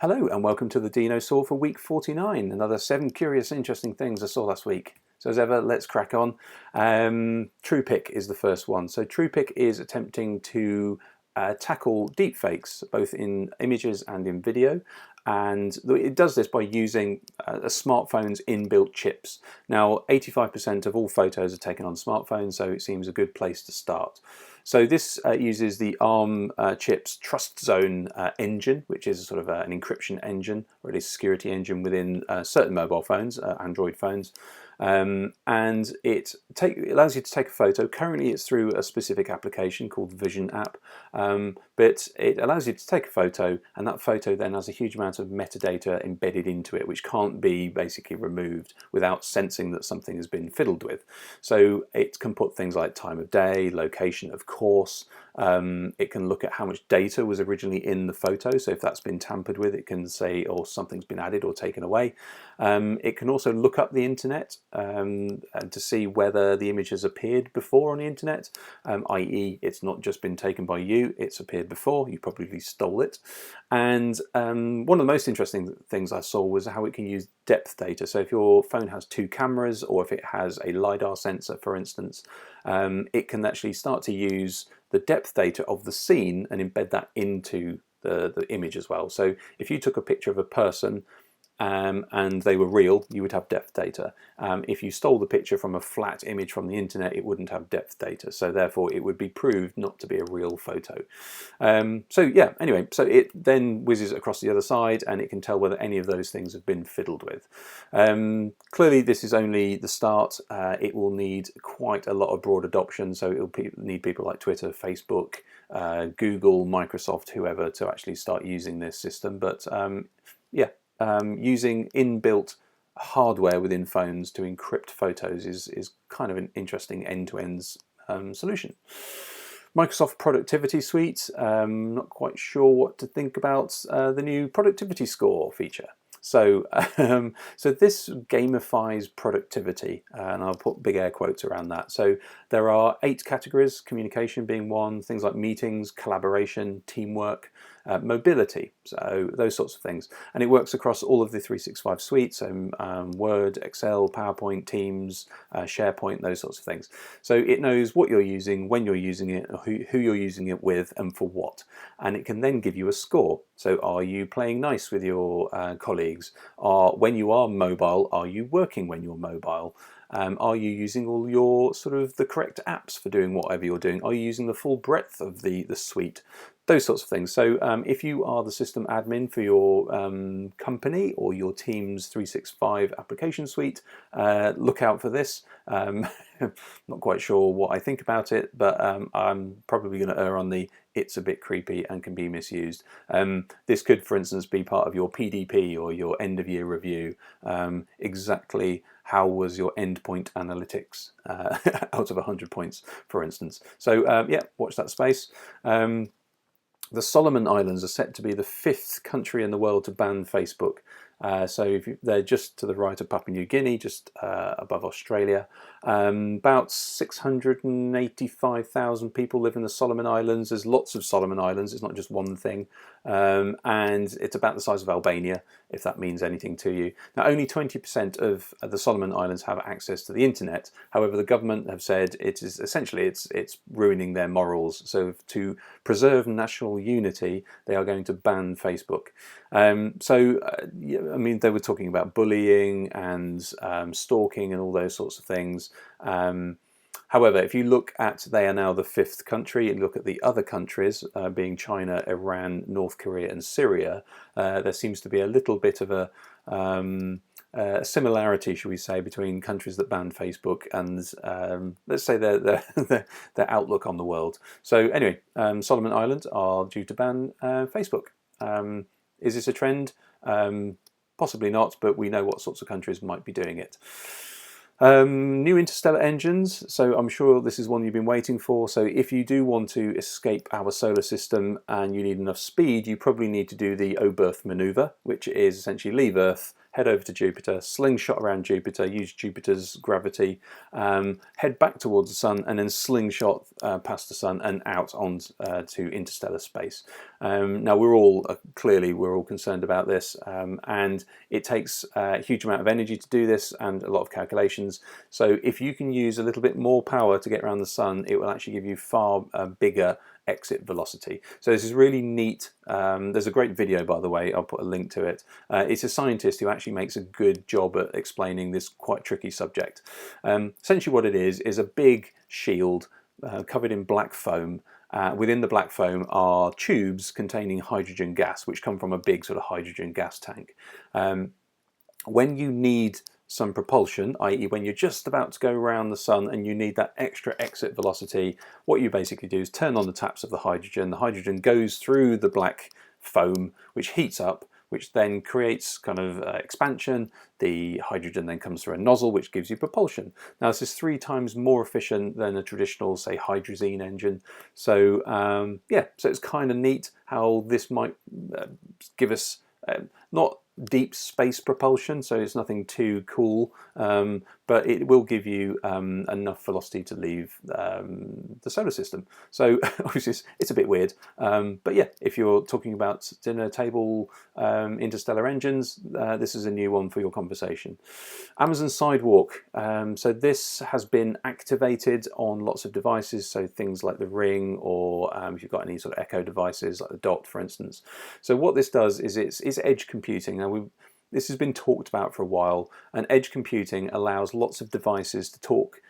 Hello and welcome to the Dinosaw for week 49. Another 7 curious, interesting things I saw last week. So as ever, let's crack on. TRUEPIC is the first one. So TRUEPIC is attempting to tackle deepfakes, both in images and in video. And it does this by using a smartphone's inbuilt chips. Now, 85% of all photos are taken on smartphones, so it seems a good place to start. So this uses the ARM chip's Trust Zone engine, which is sort of an encryption engine, or at least a security engine within certain mobile phones, Android phones. And it allows you to take a photo. Currently it's through a specific application called the Vision app, but it allows you to take a photo, and that photo then has a huge amount of metadata embedded into it, which can't be basically removed without sensing that something has been fiddled with. So it can put things like time of day, location of course. It can look at how much data was originally in the photo, so if that's been tampered with, it can say, or something's been added or taken away. It can also look up the internet and to see whether the image has appeared before on the internet, i.e. it's not just been taken by you, it's appeared before, you probably stole it. And one of the most interesting things I saw was how it can use depth data. So if your phone has 2 cameras, or if it has a LiDAR sensor, for instance, it can actually start to use the depth data of the scene and embed that into the image as well. So if you took a picture of a person and they were real, you would have depth data. If you stole the picture from a flat image from the internet, it wouldn't have depth data, so therefore it would be proved not to be a real photo. So yeah, anyway, so it then whizzes across the other side and it can tell whether any of those things have been fiddled with. Clearly this is only the start. It will need quite a lot of broad adoption, so it will need people like Twitter, Facebook, Google, Microsoft, whoever, to actually start using this system. But yeah, using inbuilt hardware within phones to encrypt photos is kind of an interesting end-to-end solution. Microsoft Productivity Suite, not quite sure what to think about the new productivity score feature. So, so this gamifies productivity, and I'll put big air quotes around that. So there are 8 categories, communication being one, things like meetings, collaboration, teamwork, mobility, so those sorts of things. And it works across all of the 365 suites, so Word, Excel, PowerPoint, Teams, SharePoint, those sorts of things. So it knows what you're using, when you're using it, who you're using it with, and for what. And it can then give you a score. So are you playing nice with your colleagues? When you are mobile, are you working when you're mobile? Are you using all your the correct apps for doing whatever you're doing? Are you using the full breadth of the suite? Those sorts of things. So if you are the system admin for your company or your team's 365 application suite, look out for this. Not quite sure what I think about it, but I'm probably going to err on the it's a bit creepy and can be misused. This could, for instance, be part of your PDP or your end of year review. Exactly how was your endpoint analytics out of 100 points, for instance. So yeah, watch that space. The Solomon Islands are set to be the 5th country in the world to ban Facebook. So they're just to the right of Papua New Guinea, just above Australia. About 685,000 people live in the Solomon Islands. There's lots of Solomon Islands, it's not just one thing. And it's about the size of Albania, if that means anything to you. Now, only 20% of the Solomon Islands have access to the internet. However, the government have said it is essentially it's ruining their morals. So to preserve national unity, they are going to ban Facebook. I mean, they were talking about bullying and stalking and all those sorts of things. However, if you look at, they are now the 5th country, and look at the other countries, being China, Iran, North Korea and Syria, there seems to be a little bit of a similarity, shall we say, between countries that banned Facebook and let's say their outlook on the world. So anyway, Solomon Islands are due to ban Facebook. Is this a trend? Possibly not, but we know what sorts of countries might be doing it. New interstellar engines, so I'm sure this is one you've been waiting for. So if you do want to escape our solar system and you need enough speed, you probably need to do the O-berth maneuver, which is essentially leave Earth, head over to Jupiter, slingshot around Jupiter, use Jupiter's gravity, head back towards the sun, and then slingshot past the sun and out on to interstellar space. Now we're all clearly concerned about this, and it takes a huge amount of energy to do this and a lot of calculations. So if you can use a little bit more power to get around the sun, it will actually give you far bigger exit velocity. So this is really neat. There's a great video, by the way, I'll put a link to it. It's a scientist who actually makes a good job at explaining this quite tricky subject. Essentially what it is a big shield covered in black foam. Within the black foam are tubes containing hydrogen gas, which come from a big sort of hydrogen gas tank. When you need some propulsion, i.e. when you're just about to go around the sun and you need that extra exit velocity, what you basically do is turn on the taps of the hydrogen goes through the black foam, which heats up, which then creates kind of expansion. The hydrogen then comes through a nozzle, which gives you propulsion. Now this is 3 times more efficient than a traditional, say, hydrazine engine. So yeah, so it's kind of neat how this might give us not deep space propulsion, so it's nothing too cool, but it will give you enough velocity to leave the solar system. So obviously it's a bit weird, but yeah, if you're talking about dinner table interstellar engines, this is a new one for your conversation. Amazon Sidewalk. So this has been activated on lots of devices, so things like the Ring, or if you've got any sort of Echo devices like the Dot, for instance. So what this does is it's edge computing. Now this has been talked about for a while, and edge computing allows lots of devices to talk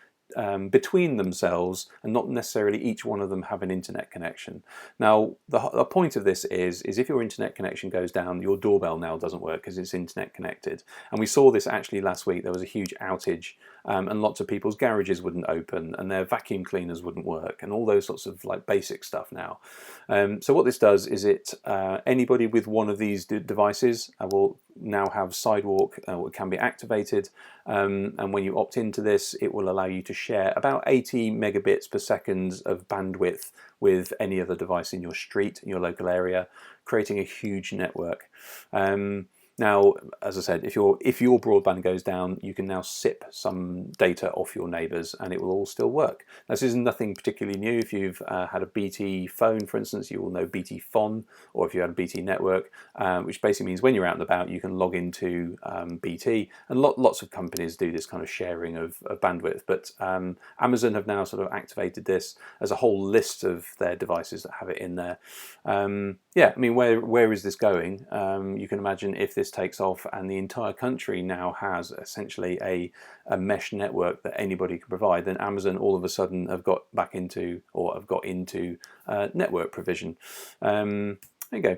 between themselves and not necessarily each one of them have an internet connection. Now the point of this is if your internet connection goes down, your doorbell now doesn't work because it's internet connected. And we saw this actually last week. There was a huge outage, and lots of people's garages wouldn't open and their vacuum cleaners wouldn't work and all those sorts of like basic stuff now. So what this does is anybody with one of these devices will now have Sidewalk, it can be activated, and when you opt into this, it will allow you to share about 80 megabits per second of bandwidth with any other device in your street, in your local area, creating a huge network. Now, as I said, if your broadband goes down, you can now SIP some data off your neighbours and it will all still work. This is nothing particularly new. If you've had a BT phone, for instance, you will know BT Phone, or if you had a BT network, which basically means when you're out and about, you can log into BT, and lots of companies do this kind of sharing of bandwidth. But Amazon have now sort of activated this as a whole list of their devices that have it in there. Yeah, I mean, where is this going? You can imagine if this takes off and the entire country now has essentially a mesh network that anybody can provide, then Amazon all of a sudden have got into network provision. There you go.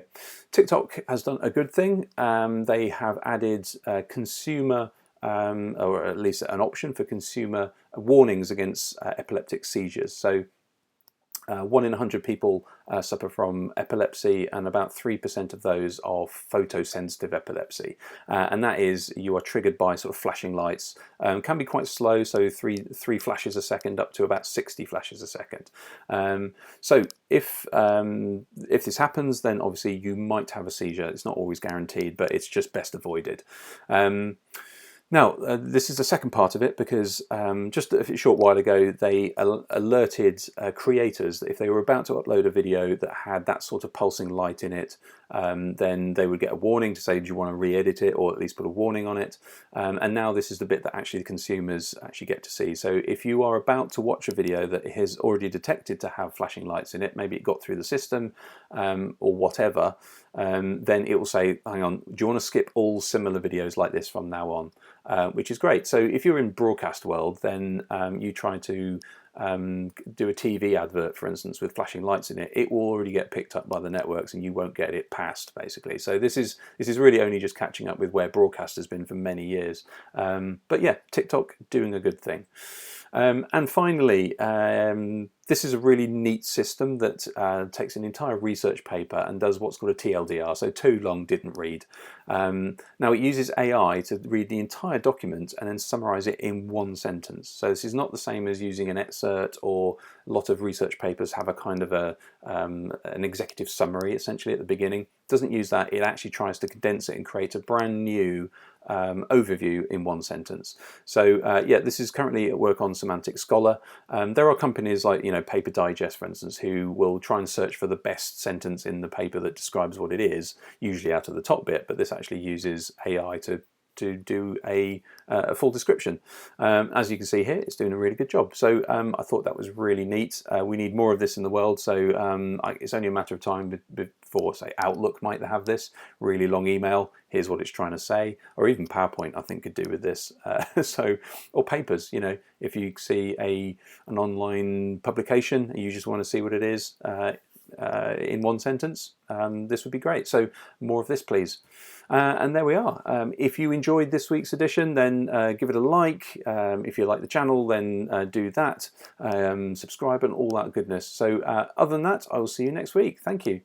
TikTok has done a good thing. They have added consumer, or at least an option for consumer warnings against epileptic seizures. So 1 in 100 people suffer from epilepsy, and about 3% of those are photosensitive epilepsy. And that is, you are triggered by sort of flashing lights. Can be quite slow, so three flashes a second up to about 60 flashes a second. So if this happens, then obviously you might have a seizure. It's not always guaranteed, but it's just best avoided. Now, this is the second part of it, because just a short while ago they alerted creators that if they were about to upload a video that had that sort of pulsing light in it, then they would get a warning to say, do you want to re-edit it, or at least put a warning on it. And now this is the bit that actually the consumers actually get to see. So if you are about to watch a video that has already detected to have flashing lights in it, maybe it got through the system or whatever, then it will say, hang on, do you want to skip all similar videos like this from now on? Which is great. So if you're in broadcast world, then you try to do a TV advert, for instance, with flashing lights in it, it will already get picked up by the networks and you won't get it passed, basically. So this is really only just catching up with where broadcast has been for many years. But yeah, TikTok doing a good thing. And finally, this is a really neat system that takes an entire research paper and does what's called a TLDR, so too long didn't read. Now it uses AI to read the entire document and then summarize it in one sentence. So this is not the same as using an excerpt, or a lot of research papers have a kind of an executive summary essentially at the beginning. It doesn't use that. It actually tries to condense it and create a brand new overview in one sentence. So yeah, this is currently at work on Semantic Scholar. There are companies like, you know, Paper Digest, for instance, who will try and search for the best sentence in the paper that describes what it is, usually out of the top bit, but this actually uses AI to do a full description. As you can see here, it's doing a really good job. So I thought that was really neat. We need more of this in the world, so it's only a matter of time before, say, Outlook might have this really long email, here's what it's trying to say, or even PowerPoint I think could do with this. Or papers, you know, if you see an online publication and you just want to see what it is in one sentence, this would be great. So more of this, please. And there we are. If you enjoyed this week's edition, then give it a like. If you like the channel, then do that. Subscribe and all that goodness. So other than that, I will see you next week. Thank you.